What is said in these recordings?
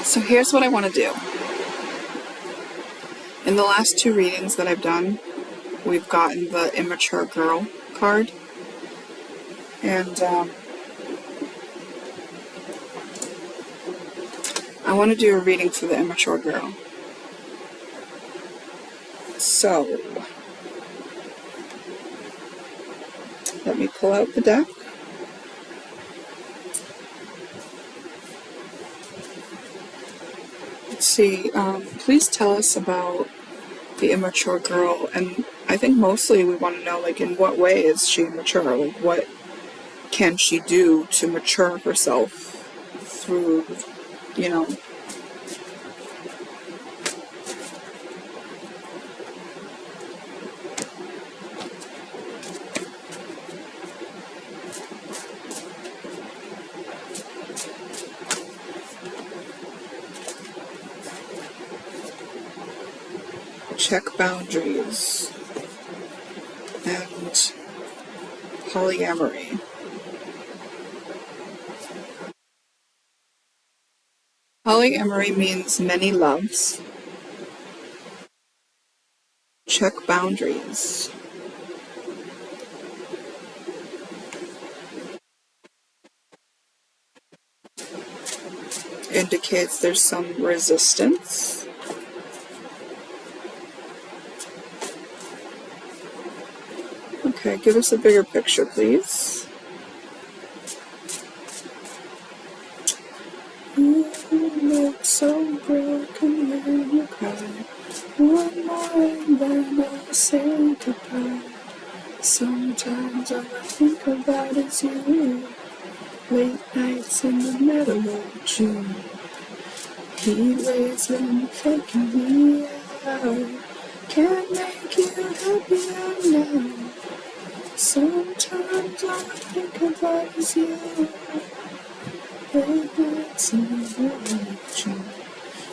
So here's what I want to do. In the last 2 readings that I've done, we've gotten the Immature Girl card. And I want to do a reading for the Immature Girl. So, let me pull out the deck. Let's see, please tell us about the immature girl, and I think mostly we want to know, like, in what way is she immature? Like, what can she do to mature herself through, you know, check boundaries and polyamory. Polyamory means many loves. Check boundaries. Indicates there's some resistance. Okay, give us a bigger picture, please. You look so broken when you cry. One more and then I'll say goodbye. Sometimes all I think about is you. Late nights in the middle of June. Heat waves when faking me out. Can't make you happier now. Sometimes all I think about is you. Late nights in the middle of June.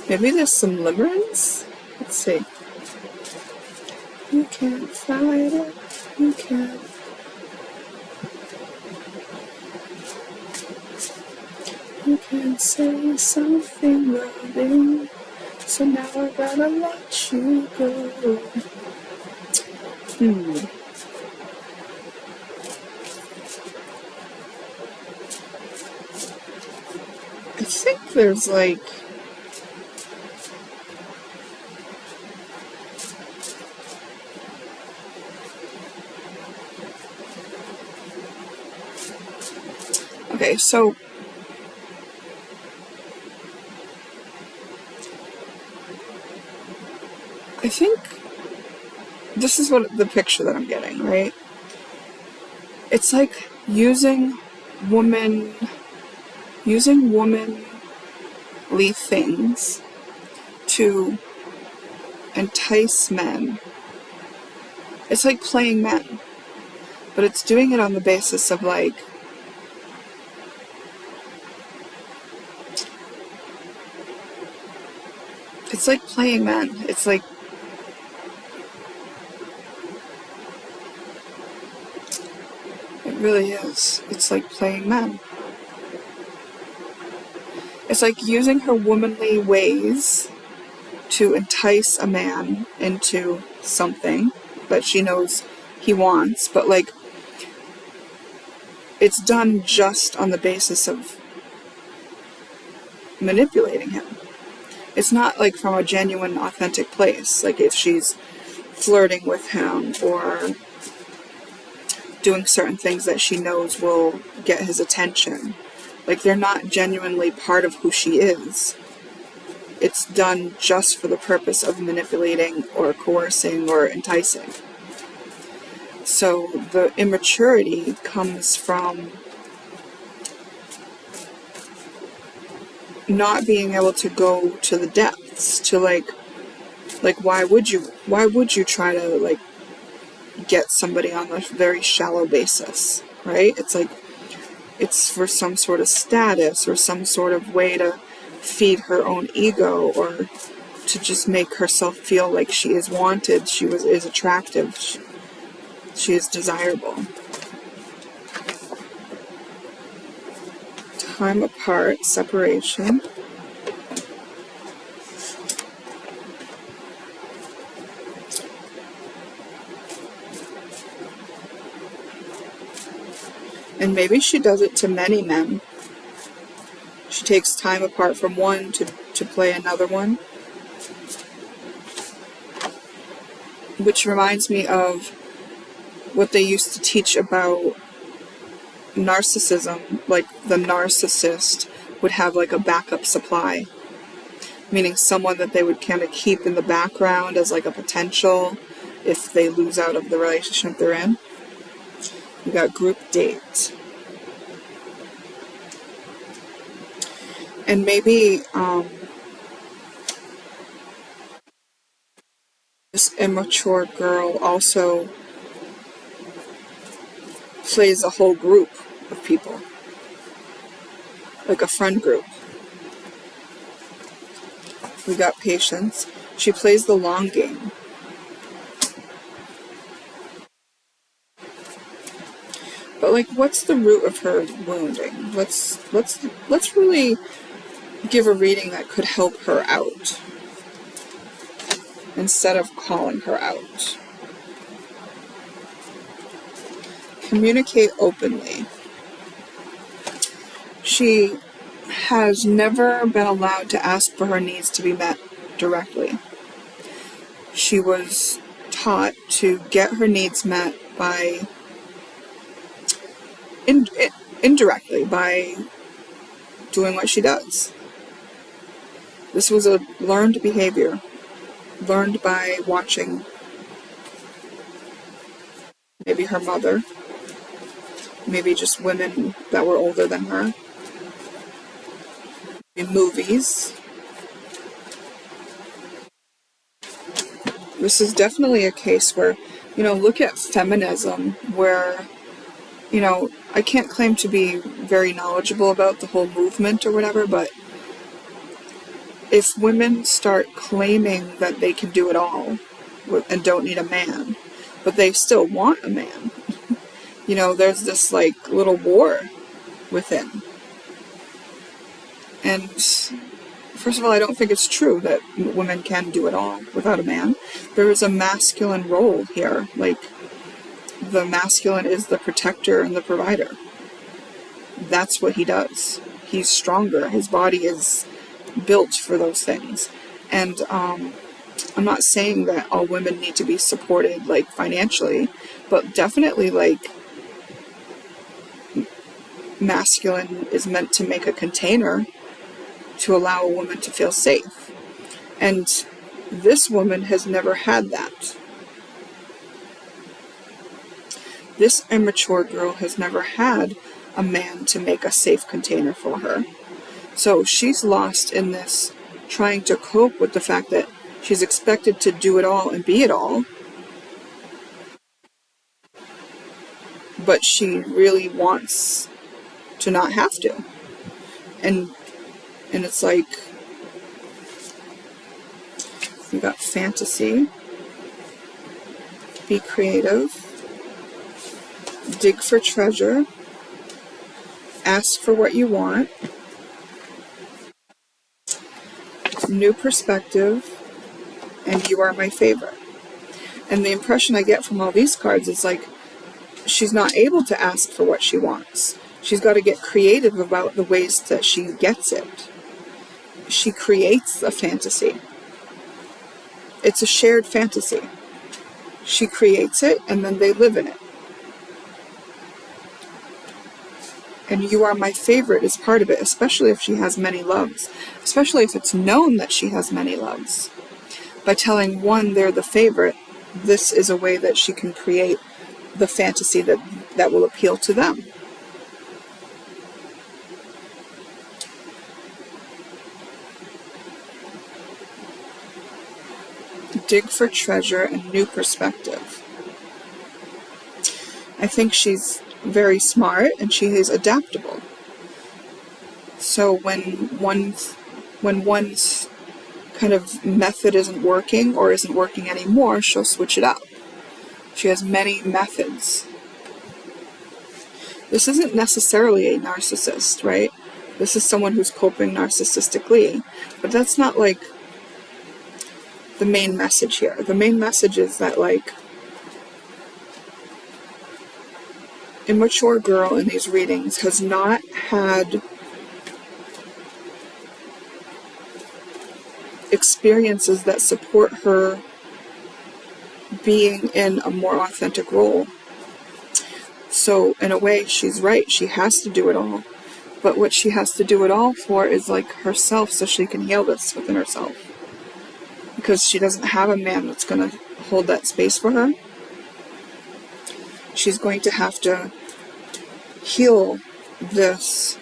Maybe there's some limerence? Let's see. You can't fight it. You can't. You can't say something loving, so now I gotta let you go. I think there's like... Okay, so... I think this is what the picture that I'm getting, right? It's like using womanly things to entice men. It's like playing men, but it's doing it on the basis of like, it's like playing men. It's like, it really is. It's like playing men. It's like using her womanly ways to entice a man into something that she knows he wants, but like, it's done just on the basis of manipulating him. It's not like from a genuine, authentic place. Like if she's flirting with him or doing certain things that she knows will get his attention. Like they're not genuinely part of who she is. It's done just for the purpose of manipulating or coercing or enticing. So the immaturity comes from not being able to go to the depths, to like why would you try to like get somebody on a very shallow basis, right? It's like it's for some sort of status or some sort of way to feed her own ego or to just make herself feel like she is wanted, she is attractive, she is desirable. Time apart, separation. And maybe she does it to many men. She takes time apart from one to play another one. Which reminds me of what they used to teach about narcissism. Like the narcissist would have like a backup supply. Meaning someone that they would kind of keep in the background as like a potential if they lose out of the relationship they're in. We got group date. And maybe this immature girl also plays a whole group of people. Like a friend group. We got patience. She plays the long game. But like, what's the root of her wounding? Let's really give a reading that could help her out instead of calling her out. Communicate openly. She has never been allowed to ask for her needs to be met directly. She was taught to get her needs met by indirectly, by doing what she does. This was a learned behavior, learned by watching maybe her mother, maybe just women that were older than her, in movies. This is definitely a case where, look at feminism, where, I can't claim to be very knowledgeable about the whole movement or whatever, but if women start claiming that they can do it all and don't need a man, but they still want a man, there's this like little war within. And first of all, I don't think it's true that women can do it all without a man. There is a masculine role here. Like, the masculine is the protector and the provider. That's what he does. He's stronger. His body is built for those things. And I'm not saying that all women need to be supported, like, financially, but definitely, like, masculine is meant to make a container to allow a woman to feel safe. And this woman has never had that. This immature girl has never had a man to make a safe container for her. So she's lost in this, trying to cope with the fact that she's expected to do it all and be it all. But she really wants to not have to. And it's like, you got fantasy, be creative, dig for treasure, ask for what you want, new perspective, and you are my favorite. And the impression I get from all these cards is like, she's not able to ask for what she wants. She's got to get creative about the ways that she gets it. She creates a fantasy. It's a shared fantasy. She creates it, and then they live in it. And you are my favorite is part of it, especially if she has many loves. Especially if it's known that she has many loves. By telling one they're the favorite, this is a way that she can create the fantasy that will appeal to them. Dig for treasure and new perspective. I think she's very smart and she is adaptable. So when one's kind of method isn't working or isn't working anymore, she'll switch it up. She has many methods. This isn't necessarily a narcissist, right? This is someone who's coping narcissistically, but that's not like the main message here. The main message is that, like, immature girl in these readings has not had experiences that support her being in a more authentic role. So in a way, she's right. She has to do it all. But what she has to do it all for is like herself, so she can heal this within herself. Because she doesn't have a man that's going to hold that space for her. She's going to have to heal this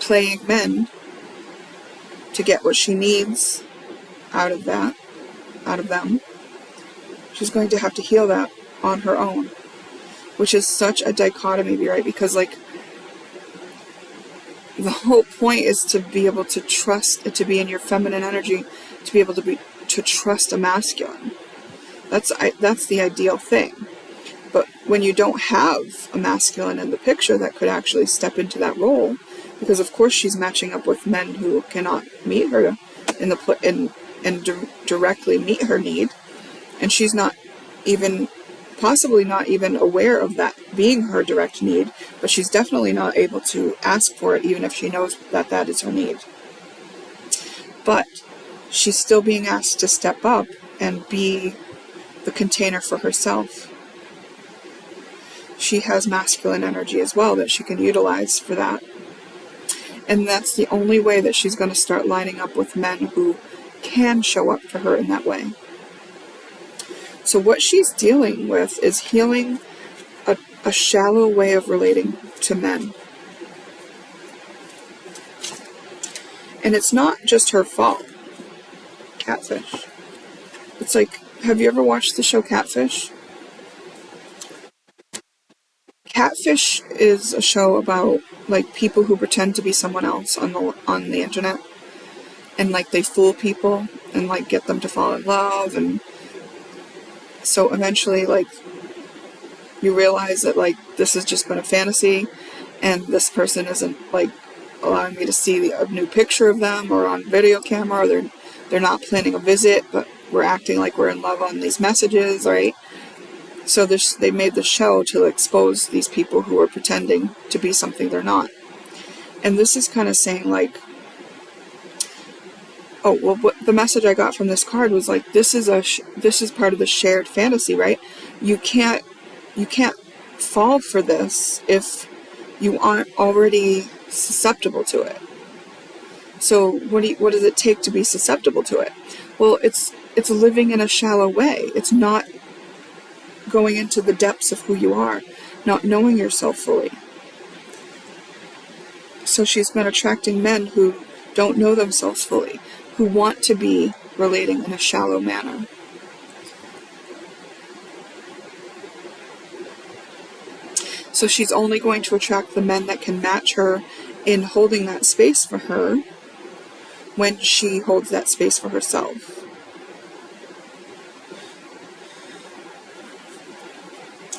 playing men to get what she needs out of them. She's going to have to heal that on her own, which is such a dichotomy, right? Because like the whole point is to be able to trust, to be in your feminine energy, to be able to trust a masculine. That's the ideal thing. But when you don't have a masculine in the picture that could actually step into that role, because of course she's matching up with men who cannot meet her directly meet her need, and she's not even, possibly not even aware of that being her direct need, but she's definitely not able to ask for it even if she knows that that is her need. But she's still being asked to step up and be the container for herself. She has masculine energy as well that she can utilize for that. And that's the only way that she's going to start lining up with men who can show up for her in that way. So what she's dealing with is healing a shallow way of relating to men. And it's not just her fault. Catfish. It's like, have you ever watched the show Catfish? Catfish is a show about like people who pretend to be someone else on the internet, and like they fool people and like get them to fall in love, and so eventually like you realize that like this has just been a fantasy, and this person isn't like allowing me to see a new picture of them or on video camera, or they're not planning a visit, but we're acting like we're in love on these messages, right? So they made the show to expose these people who are pretending to be something they're not. And this is kind of saying like, oh, well, what the message I got from this card was like, this is part of the shared fantasy, right? You can't fall for this if you aren't already susceptible to it. So what does it take to be susceptible to it? Well, it's living in a shallow way. It's not going into the depths of who you are, not knowing yourself fully. So she's been attracting men who don't know themselves fully, who want to be relating in a shallow manner. So she's only going to attract the men that can match her in holding that space for her when she holds that space for herself.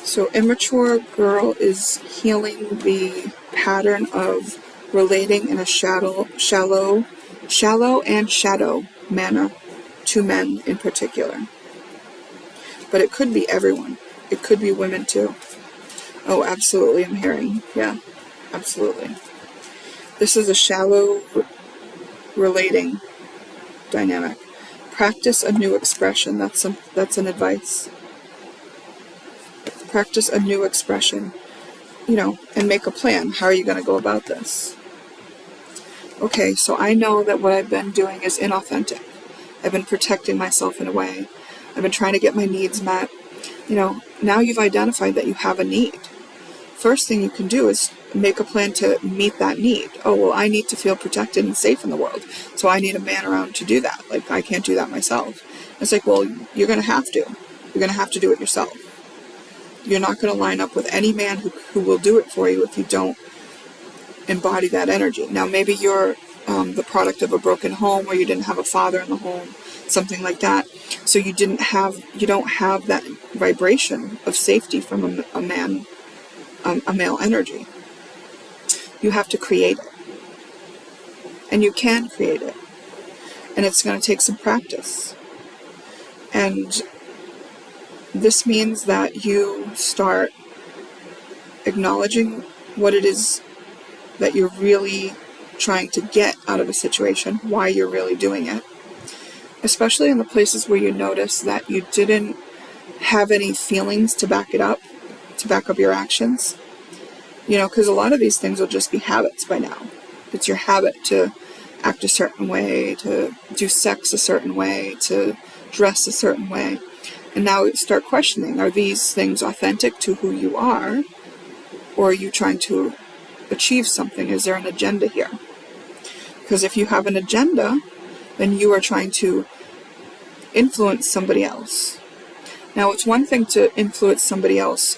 So immature girl is healing the pattern of relating in a shallow and shadow manner to men in particular. But it could be everyone. It could be women too. Oh, absolutely, I'm hearing. Yeah, absolutely. This is a shallow relating dynamic. Practice a new expression. That's an advice. Practice a new expression, and make a plan. How are you going to go about this? Okay, so I know that what I've been doing is inauthentic. I've been protecting myself in a way. I've been trying to get my needs met. Now you've identified that you have a need. First thing you can do is make a plan to meet that need. Oh, well, I need to feel protected and safe in the world, so I need a man around to do that. Like, I can't do that myself. It's like, well, you're going to have to. You're going to have to do it yourself. You're not going to line up with any man who will do it for you if you don't embody that energy. Now, maybe you're the product of a broken home where you didn't have a father in the home, something like that. So you don't have that vibration of safety from a man, a male energy. You have to create it. And you can create it. And it's going to take some practice. And This means that you start acknowledging what it is that you're really trying to get out of a situation, why you're really doing it. Especially in the places where you notice that you didn't have any feelings to back up your actions. Because a lot of these things will just be habits by now. It's your habit to act a certain way, to do sex a certain way, to dress a certain way. And now you start questioning, are these things authentic to who you are? Or are you trying to achieve something? Is there an agenda here? Because if you have an agenda, then you are trying to influence somebody else. Now, it's one thing to influence somebody else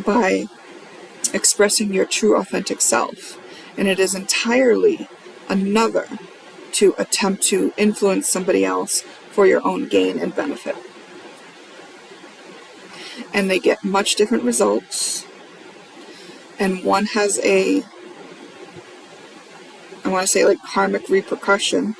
by expressing your true authentic self, and it is entirely another to attempt to influence somebody else for your own gain and benefit. And they get much different results, and one has like karmic repercussion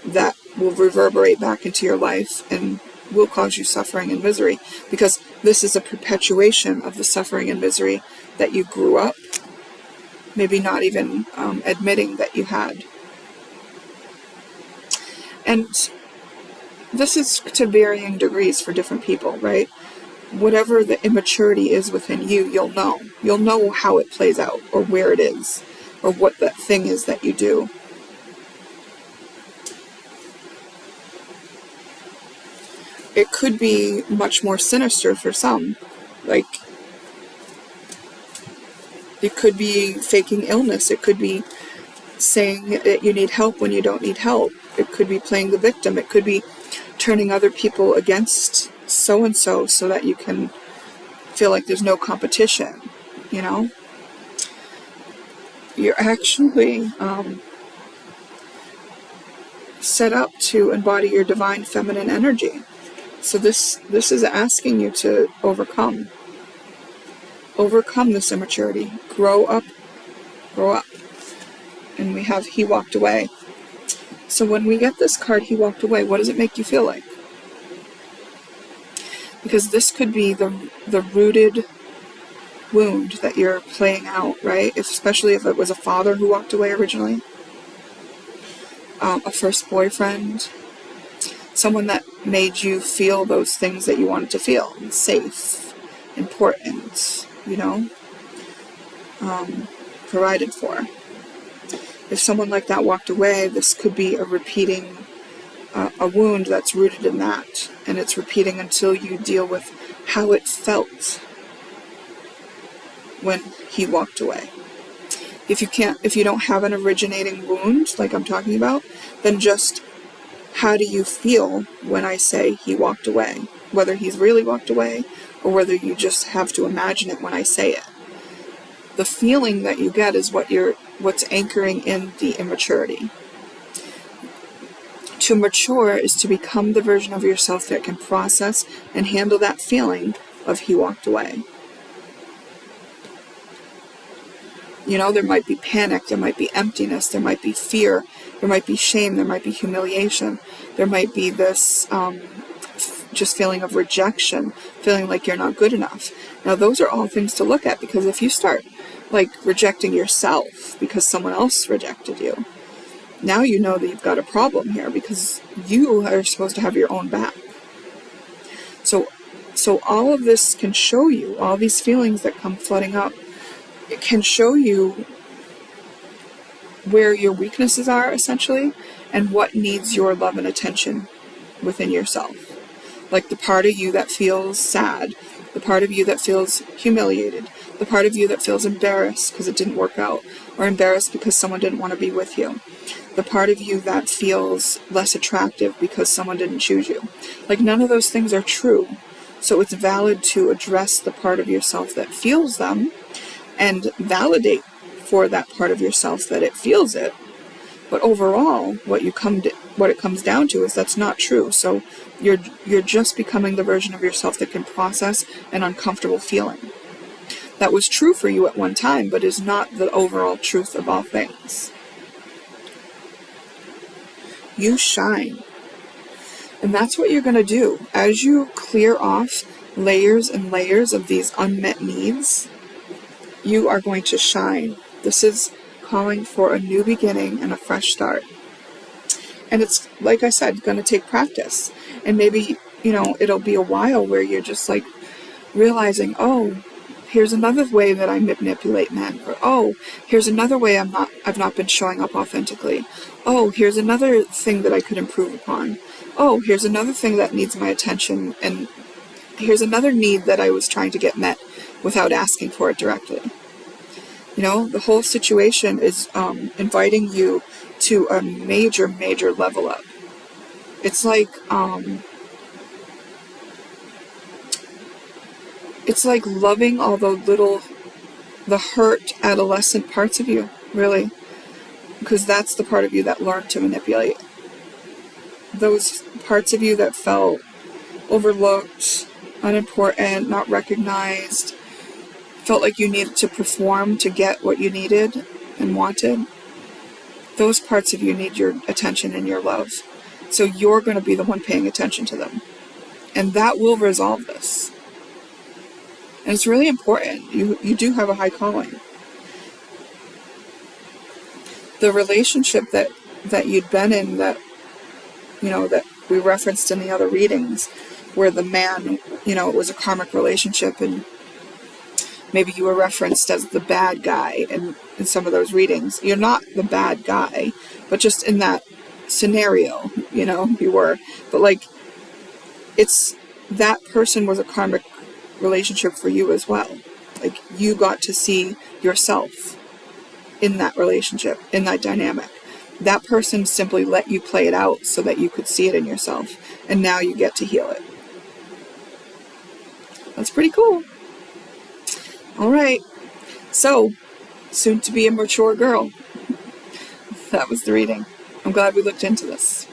that will reverberate back into your life and will cause you suffering and misery, because this is a perpetuation of the suffering and misery that you grew up maybe not even admitting that you had. And this is to varying degrees for different people, right? Whatever the immaturity is within you, you'll know. You'll know how it plays out, or where it is, or what that thing is that you do. It could be much more sinister for some. Like, it could be faking illness. It could be saying that you need help when you don't need help. It could be playing the victim. It could be turning other people against so-and-so so that you can feel like there's no competition, You're actually set up to embody your divine feminine energy. So this is asking you to overcome this immaturity. Grow up. And we have he walked away. So when we get this card, he walked away, what does it make you feel like? Because this could be the rooted wound that you're playing out, right? Especially if it was a father who walked away originally. A first boyfriend. Someone that made you feel those things that you wanted to feel. Safe, important, provided for. If someone like that walked away, this could be a repeating, a wound that's rooted in that. And it's repeating until you deal with how it felt when he walked away. If you don't have an originating wound, like I'm talking about, then just how do you feel when I say he walked away? Whether he's really walked away, or whether you just have to imagine it when I say it. The feeling that you get is what's anchoring in the immaturity. To mature is to become the version of yourself that can process and handle that feeling of he walked away. There might be panic, there might be emptiness, there might be fear, there might be shame, there might be humiliation, there might be this just feeling of rejection, feeling like you're not good enough. Now those are all things to look at, because if you start rejecting yourself because someone else rejected you, now you know that you've got a problem here, because you are supposed to have your own back. So all of this can show you, all these feelings that come flooding up, it can show you where your weaknesses are, essentially, and what needs your love and attention within yourself. Like the part of you that feels sad, the part of you that feels humiliated, the part of you that feels embarrassed because it didn't work out, or embarrassed because someone didn't want to be with you, the part of you that feels less attractive because someone didn't choose you. None of those things are true. So it's valid to address the part of yourself that feels them, and validate for that part of yourself that it feels it. But overall, what it comes down to is that's not true. So you're just becoming the version of yourself that can process an uncomfortable feeling. That was true for you at one time, but is not the overall truth of all things. You shine. And that's what you're going to do. As you clear off layers and layers of these unmet needs, you are going to shine. This is calling for a new beginning and a fresh start. And it's, like I said, going to take practice. And maybe, it'll be a while where you're just like realizing, oh, here's another way that I manipulate men. Or, oh, here's another way I've not been showing up authentically. Oh, here's another thing that I could improve upon. Oh, here's another thing that needs my attention. And here's another need that I was trying to get met without asking for it directly. The whole situation is inviting you to a major, major level up. It's like loving all the hurt adolescent parts of you, really, because that's the part of you that learned to manipulate. Those parts of you that felt overlooked, unimportant, not recognized, felt like you needed to perform to get what you needed and wanted. Those parts of you need your attention and your love. So you're going to be the one paying attention to them. And that will resolve this. And it's really important. You do have a high calling. The relationship that you'd been in that we referenced in the other readings, where the man, it was a karmic relationship, and maybe you were referenced as the bad guy in some of those readings. You're not the bad guy, but just in that scenario, you were. But it's that person was a karmic relationship for you as well. You got to see yourself in that relationship, in that dynamic. That person simply let you play it out so that you could see it in yourself, and now you get to heal it. That's pretty cool. All right, so soon to be a mature girl. That was the reading. I'm glad we looked into this.